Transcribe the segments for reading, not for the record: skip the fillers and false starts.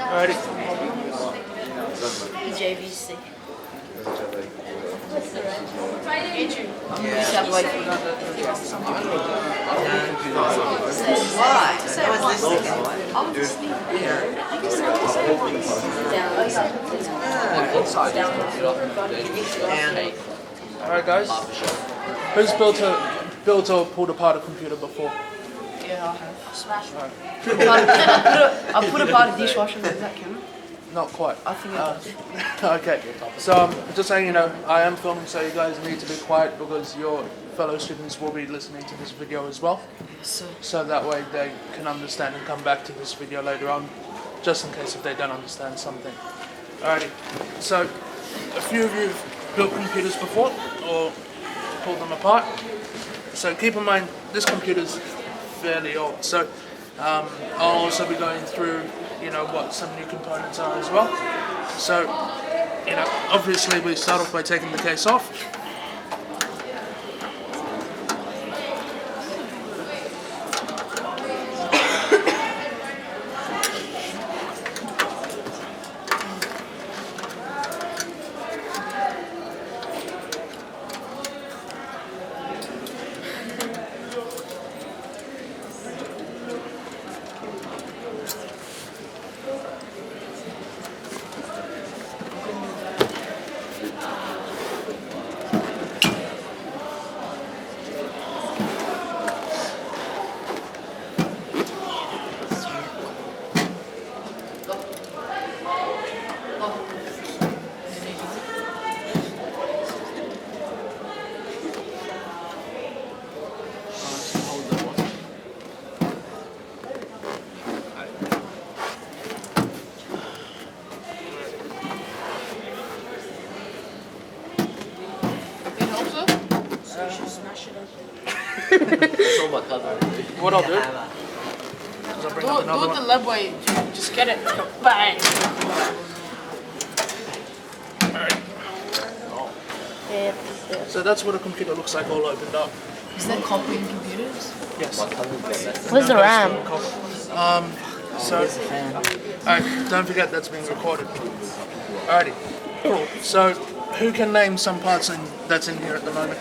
Alrighty. JVC. Alright guys. Who's built or pulled apart a computer before? Yeah, I have. Smash it. I put apart a dishwasher. Does that count? Not quite. I think it does. Okay. So just saying, I am filming, so you guys need to be quiet because your fellow students will be listening to this video as well. Yes, sir. So that way they can understand and come back to this video later on, just in case if they don't understand something. Alrighty. So a few of you have built computers before or pulled them apart. So keep in mind this computer's fairly old. So I'll also be going through, what some new components are as well. So, obviously we start off by taking the case off. What I'll do is I'll bring up another Do it one. the lead way. Just get it. Bang. So that's what a computer looks like all opened up. Is that copying computers? Yes. Where's the RAM? Alright, don't forget that's being recorded. Alrighty. Cool. So who can name some parts that's in here at the moment?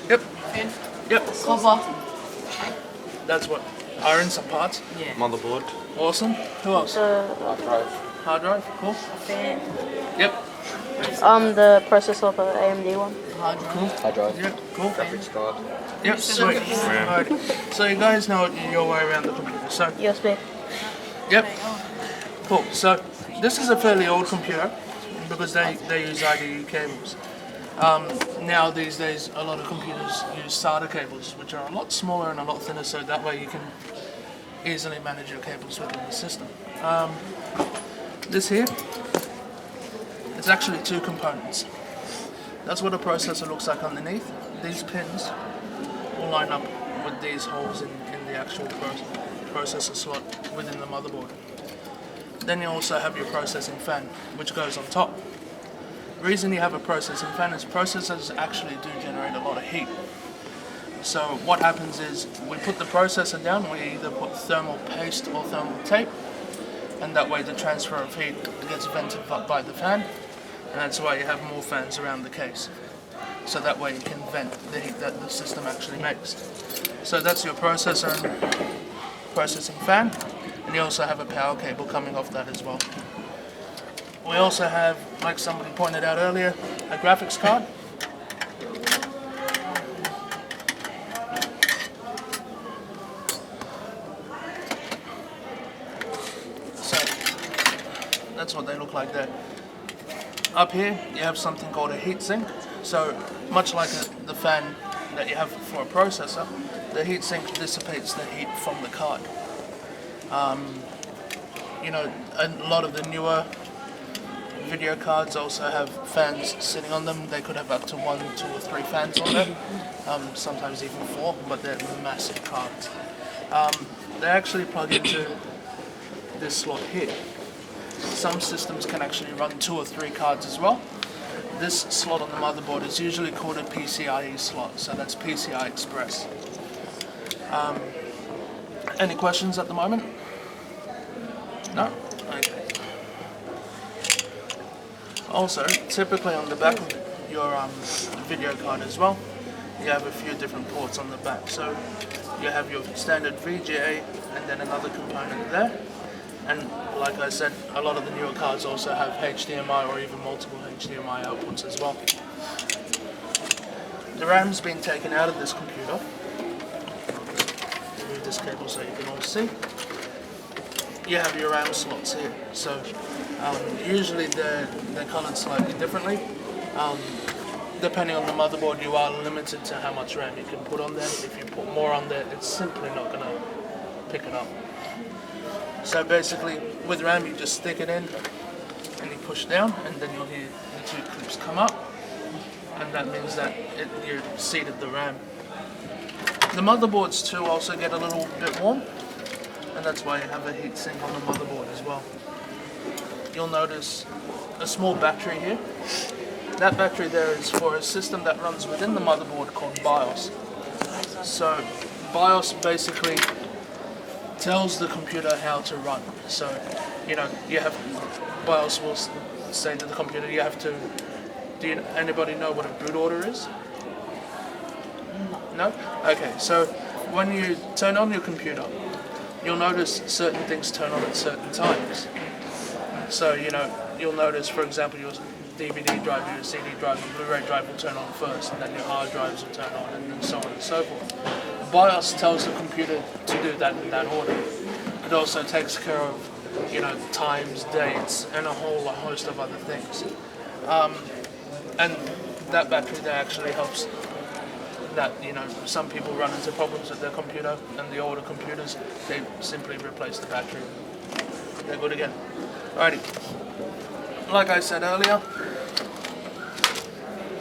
Yep. Pin. Yep. Cover. That's what are in some parts. Yeah. Motherboard. Awesome. Who else? Hard drive. Hard drive. Cool. Fan. Yep. The processor for the AMD one. Hard drive. Hard drive. Yep. Cool. Graphics card. Yep. Sweet. Alright. So you guys know your way around the computer. So USB. yep. Cool. So this is a fairly old computer because they use IDE cables. Now these days a lot of computers use SATA cables, which are a lot smaller and a lot thinner, so that way you can easily manage your cables within the system. This here, it's actually two components. That's what a processor looks like underneath. These pins will line up with these holes in the actual processor slot within the motherboard. Then you also have your processing fan, which goes on top. The reason you have a processing fan is processors actually do generate a lot of heat. So what happens is we put the processor down, we either put thermal paste or thermal tape, and that way the transfer of heat gets vented up by the fan, and that's why you have more fans around the case. So that way you can vent the heat that the system actually makes. So that's your processor and processing fan, and you also have a power cable coming off that as well. We also have, like somebody pointed out earlier, a graphics card. So that's what they look like there. Up here you have something called a heatsink. So much like the fan that you have for a processor, the heatsink dissipates the heat from the card. A lot of the newer video cards also have fans sitting on them. They could have up to 1, 2 or 3 fans on them, sometimes even 4, but they're massive cards. They actually plug into this slot here. Some systems can actually run 2 or 3 cards as well. This slot on the motherboard is usually called a PCIe slot, so that's PCI Express. Any questions at the moment? No? Okay. Also, typically on the back of your video card as well, you have a few different ports on the back. So you have your standard VGA and then another component there. And like I said, a lot of the newer cards also have HDMI or even multiple HDMI outputs as well. The RAM's been taken out of this computer. Move this cable so you can all see. You have your RAM slots here. So usually they're colored slightly differently. Depending on the motherboard, you are limited to how much RAM you can put on there. If you put more on there, it's simply not going to pick it up. So basically, with RAM, you just stick it in and you push down, and then you'll hear the two clips come up, and that means that you've seated the RAM. The motherboards too also get a little bit warm, and that's why you have a heatsink on the motherboard as well. You'll notice a small battery here. That battery there is for a system that runs within the motherboard called BIOS. So BIOS basically tells the computer how to run. So, you have BIOS will say to the computer, you have to. Anybody know what a boot order is? No? Okay, so when you turn on your computer, you'll notice certain things turn on at certain times. So, you'll notice, for example, your DVD drive, your CD drive, your Blu-ray drive will turn on first, and then your hard drives will turn on, and so on and so forth. BIOS tells the computer to do that in that order. It also takes care of, times, dates, and a whole host of other things. And that battery there actually helps that, some people run into problems with their computer, and the older computers, they simply replace the battery. They're good again. Alrighty. Like I said earlier,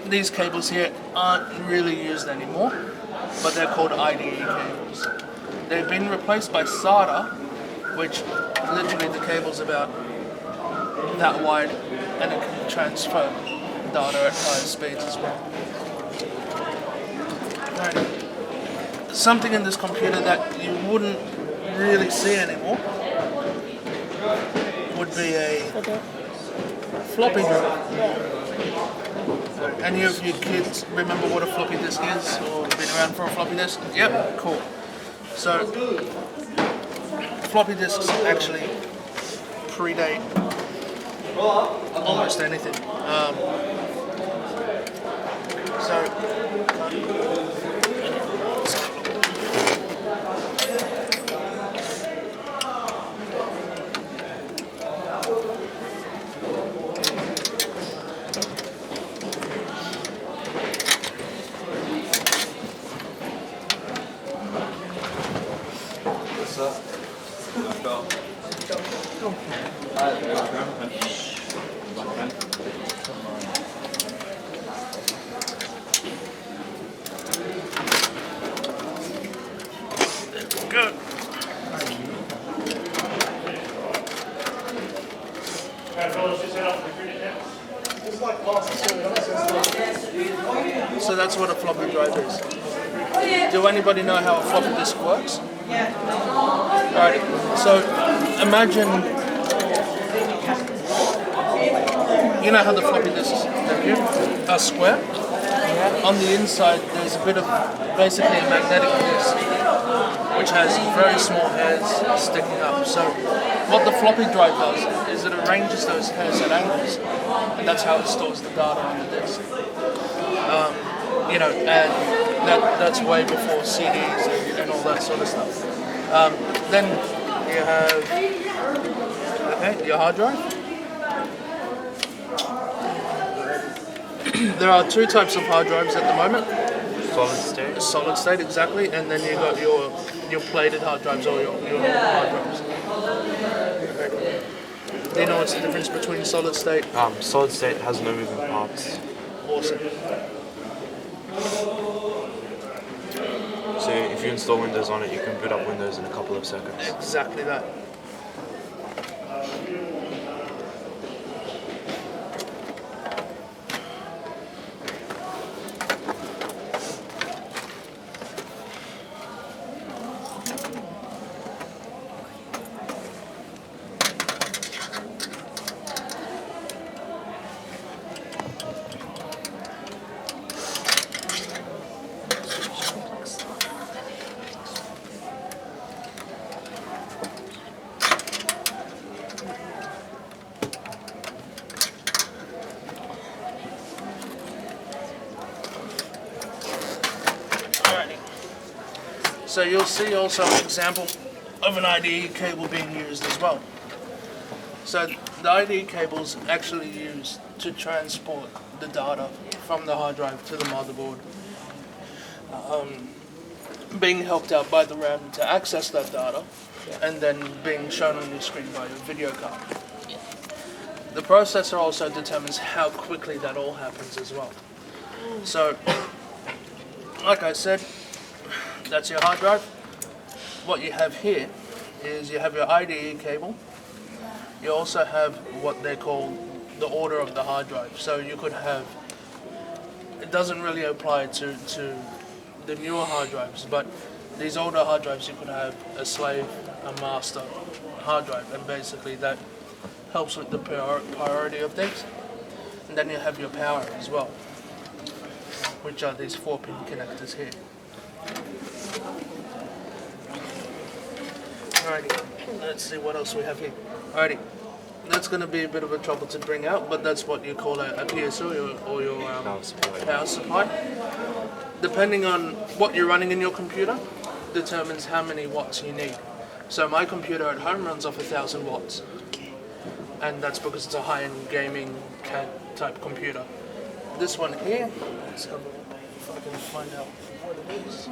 these cables here aren't really used anymore, but they're called IDE cables. They've been replaced by SATA, which literally the cable's about that wide, and it can transfer data at higher speeds as well. Right. Something in this computer that you wouldn't really see anymore would be a floppy drive. Any of you kids remember what a floppy disk is, or been around for a floppy disk? Yep, cool. So, floppy disks actually predate almost anything. Good. So that's what a floppy drive is. Do anybody know how a floppy disk works? Alright, so imagine, you know how the floppy disks are square? On the inside there's a bit of basically a magnetic disk which has very small hairs sticking up. So what the floppy drive does is it arranges those hairs at angles, and that's how it stores the data on the disk. And that's way before CDs and all that sort of stuff. Then you have your hard drive. There are two types of hard drives at the moment. Solid state? Solid state, exactly. And then you've got your plated hard drives or your hard drives. Do you know what's the difference between solid state? Solid state has no moving parts. Awesome. So if you install Windows on it, you can boot up Windows in a couple of seconds. Exactly that. So you'll see also an example of an IDE cable being used as well. So the IDE cable is actually used to transport the data from the hard drive to the motherboard, being helped out by the RAM to access that data, and then being shown on your screen by your video card. The processor also determines how quickly that all happens as well. So, like I said, that's your hard drive. What you have here is you have your IDE cable. You also have what they call the order of the hard drive. So you could have, it doesn't really apply to the newer hard drives, but these older hard drives you could have a slave, a master hard drive, and basically that helps with the priority of things. And then you have your power as well, which are these 4-pin connectors here. Alrighty, let's see what else we have here. Alrighty, that's going to be a bit of a trouble to bring out, but that's what you call a PSU or your power supply. Depending on what you're running in your computer, determines how many watts you need. So my computer at home runs off 1,000 watts, and that's because it's a high-end gaming CAD type computer. This one here, let's have a look if I can find out what it is.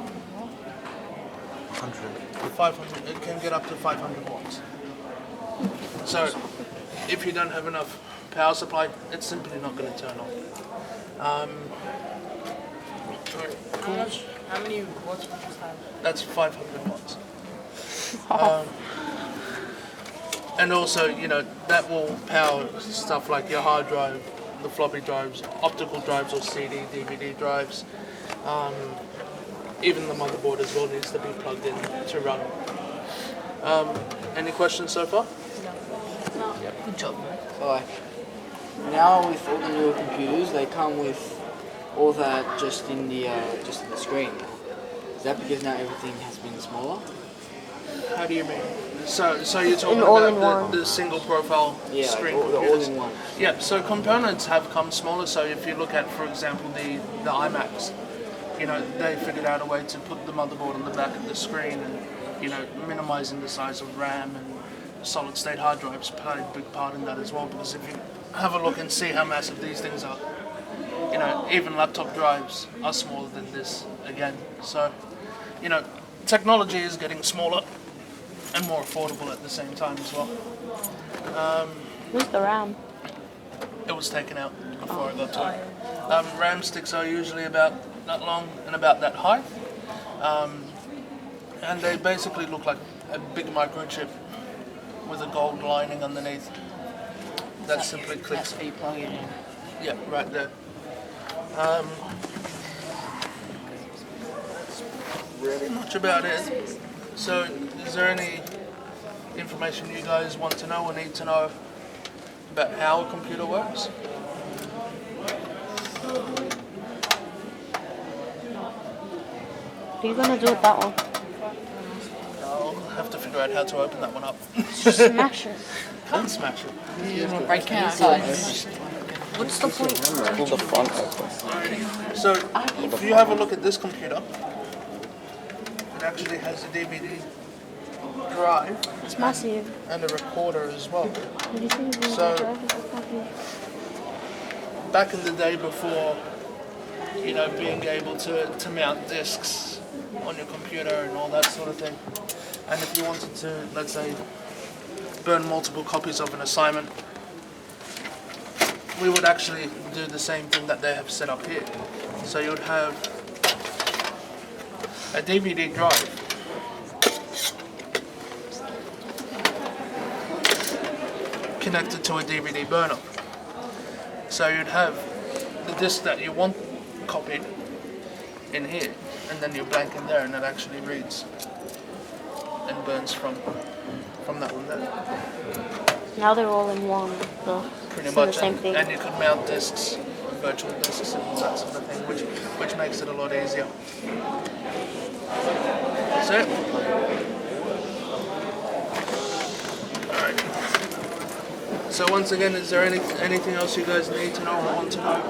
500. It can get up to 500 watts. So if you don't have enough power supply, it's simply not going to turn on. How many watts would you have? That's 500 watts. And also, you know, that will power stuff like your hard drive, the floppy drives, optical drives or CD, DVD drives. Even the motherboard as well needs to be plugged in to run. Any questions so far? No. Good job, man. So like, now with all the newer computers, they come with all that just in the screen. Is that because now everything has been smaller? How do you mean? So you're talking about the single profile Yeah, screen like the computers? all-in-one. Yeah, so components have come smaller. So if you look at, for example, the iMacs, you know, they figured out a way to put the motherboard on the back of the screen and, you know, minimizing the size of RAM, and solid state hard drives played a big part in that as well, because if you have a look and see how massive these things are, you know, even laptop drives are smaller than this again. So, you know, technology is getting smaller and more affordable at the same time as well. Where's the RAM? It was taken out before I got to it. RAM sticks are usually about that long and about that high. And they basically look like a big microchip with a gold lining underneath. That simply clicks. That's how you plug it in. Yeah, right there. Really much about it. So, is there any information you guys want to know or need to know about how a computer works? What are you gonna do with that one? I'll have to figure out how to open that one up. Smash it. Can't smash it. Break it inside. What's the point? Pull the front open. So, if you have a look at this computer, it actually has a DVD drive It's massive. and a recorder as well. Did you see the So- drive is just massive? Back in the day before, you know, being able to mount discs on your computer and all that sort of thing, and if you wanted to, let's say, burn multiple copies of an assignment, we would actually do the same thing that they have set up here. So you would have a DVD drive connected to a DVD burner. So you'd have the disc that you want copied in here, and then you blank in there, and it actually reads and burns from that one there. Now they're all in one, so Pretty it's much, the same thing. and you can mount discs, virtual discs, and all that sort of thing, which makes it a lot easier. That's it. Alright. So once again, is there anything else you guys need to know or want to know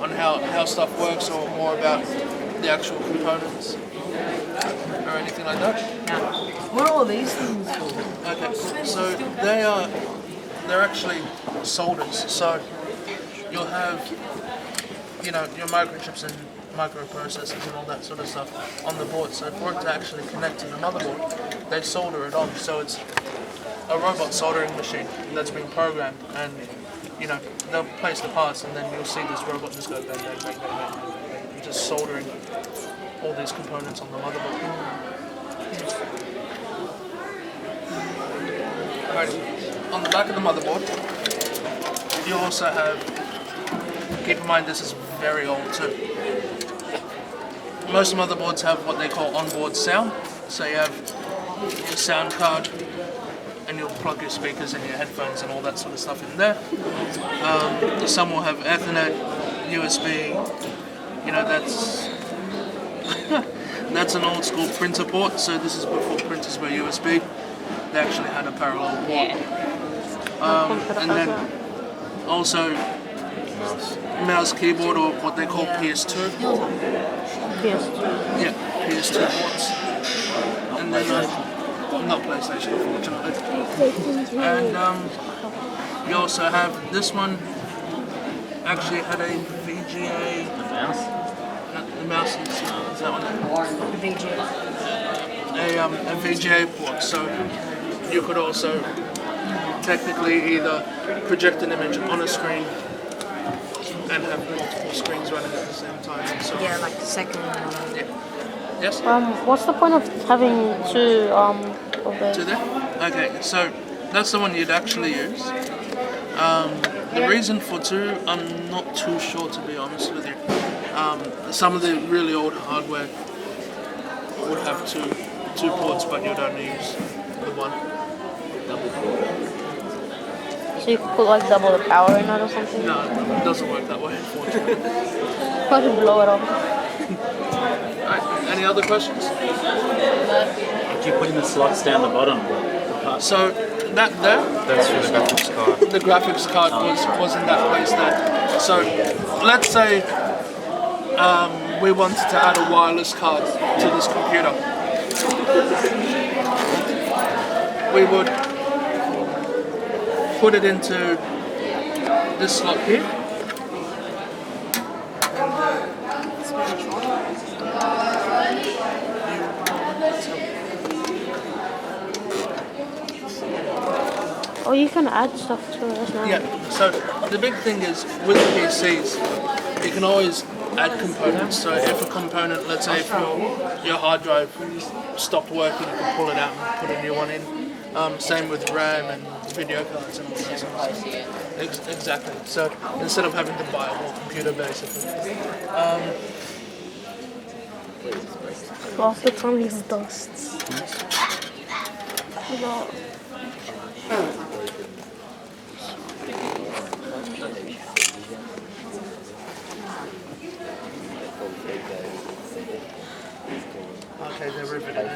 on how stuff works, or more about the actual components? anything like that? What are all these things for? Okay, cool. So they're actually solders. So you'll have, you know, your microchips and microprocessors and all that sort of stuff on the board. So for it to actually connect to the motherboard, they solder it on. So it's a robot soldering machine that's been programmed, and you know they'll place the parts, and then you'll see this robot just go bang, bang, bang, bang, bang, bang, bang, just soldering all these components on the motherboard. Alright, on the back of the motherboard, you also have, keep in mind this is very old too. Most motherboards have what they call onboard sound. So you have your sound card, and you'll plug your speakers and your headphones and all that sort of stuff in there. Some will have Ethernet, USB, you know, that's that's an old school printer port, so this is before printers were USB. They actually had a parallel port. And then also mouse keyboard, or what they call PS2. PS2. Yeah, PS2 ports. And then not PlayStation, unfortunately. And you also have this one. Actually had a VGA. The mouse? The mouse is that one. VGA. A VGA port. So you could also technically either project an image on a screen and have multiple screens running at the same time. So Yeah, like the second one. yeah. Yes. What's the point of having two of those? To there? Okay, so that's the one you'd actually use. The reason for two, I'm not too sure, to be honest with you. Some of the really old hardware would have two ports, but you'd only use the one. So you could put like double the power in it or something? No, it doesn't work that way, unfortunately. How to blow it up? Alright, any other questions? Did you put in the slots down the bottom? So that there, That's for the graphics card. the graphics card was in that place there. So let's say we wanted to add a wireless card to this computer. We would put it into this slot here. Oh, you can add stuff to it, that's nice. Yeah, so the big thing is with PCs, you can always add components. So if a component, let's say if your hard drive stopped working, you can pull it out and put a new one in. Same with RAM and video cards and all that sort of stuff. Exactly. So instead of having to buy a whole computer, basically. Half the time it's dust. No. Okay, they're riveted.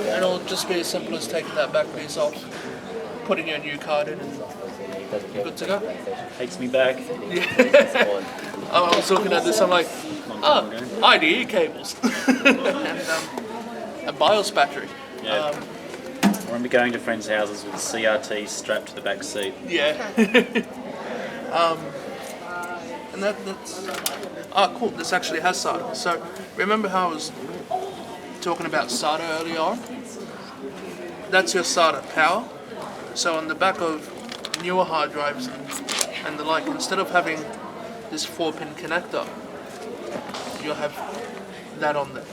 It'll just be as simple as taking that back piece off, putting your new card in, and you're good to go. Takes me back. I was looking at this, I'm like, oh, IDE cables. And a BIOS battery. Yeah. I remember going to friends' houses with CRT strapped to the back seat. Yeah. And that's... Oh, cool, this actually has SATA. So, remember how I was talking about SATA earlier on? That's your SATA power. So on the back of newer hard drives and the like, instead of having this 4-pin connector, you'll have that on there.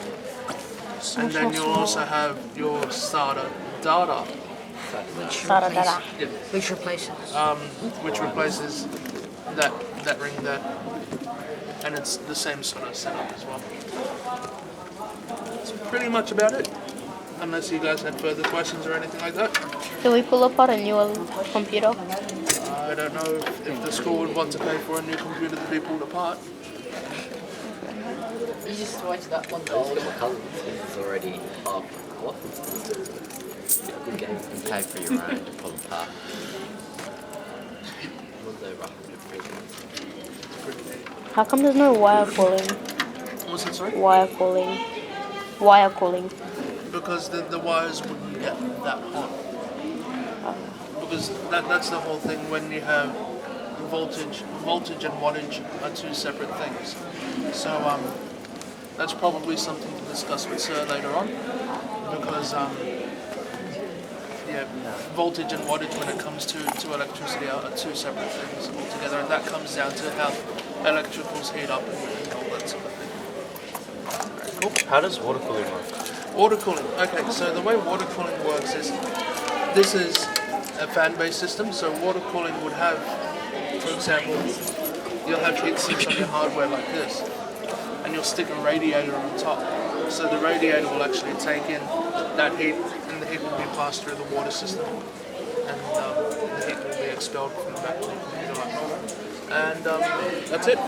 And then you'll also have your SATA data, SATA data. Which replaces. which replaces that ring there. And it's the same sort of setup as well. That's pretty much about it. Unless you guys had further questions or anything like that. Can we pull apart a new computer? I don't know if the school would want to pay for a new computer to be pulled apart. You just watch that one. My cousin is already half what? Good game. You pay for your own to pull apart. Was over 100 prisons. separate. How come there's no wire cooling? What's that, sorry? Wire cooling. Wire cooling. Because the wires wouldn't get that hot. Because that's the whole thing when you have voltage and wattage are two separate things. So that's probably something to discuss with Sir later on. Because voltage and wattage when it comes to electricity are two separate things altogether, and that comes down to how electricals heat up and all that sort of thing. Cool. How does water cooling work? Water cooling. Okay, so the way water cooling works is this is a fan-based system. So water cooling would have, for example, you'll have heat sinks on your hardware like this, and you'll stick a radiator on top. So the radiator will actually take in that heat, and the heat will be passed through the water system, and the heat will be expelled from the back of the computer like normal. And that's it.